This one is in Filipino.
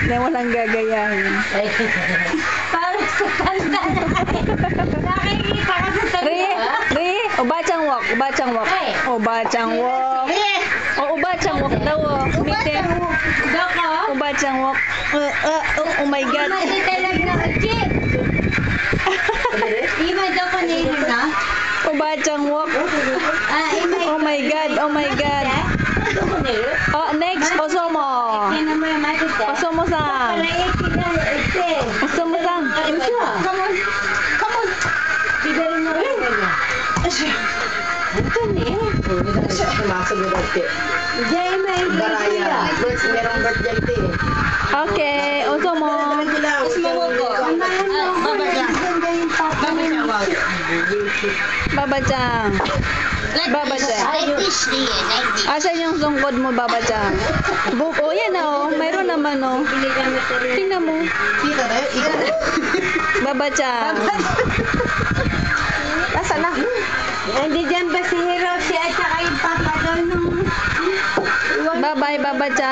na walang gagayahin. Parang sa kanta na. Nakikita ka sa Ri, ubachang walk, ubachang walk. Ubachang walk. Oh, ubachang walk daw. Mite. Doko? Ubachang walk. Oh my God. Mali talaga na kachik. Ima doko nilo na? Ubachang walk. Oh my God, oh my God. Oh, next, Osomo. Osomo-san. Osomo-san. Come on. Come on. Bigarin mo rin. Ito niya. Jay, may Baraya. Merong birthday ito eh. Okay, Osomo. Babachang. Babachang. Asan yung sungkod mo, Babachang? Oh, yan na oh. Mayroon naman oh. Tingnan mo. Babachang. Nasaan na? Hindi dyan ba si Hiroshi at saka yung papa doon nung... Bye-bye, Babachang.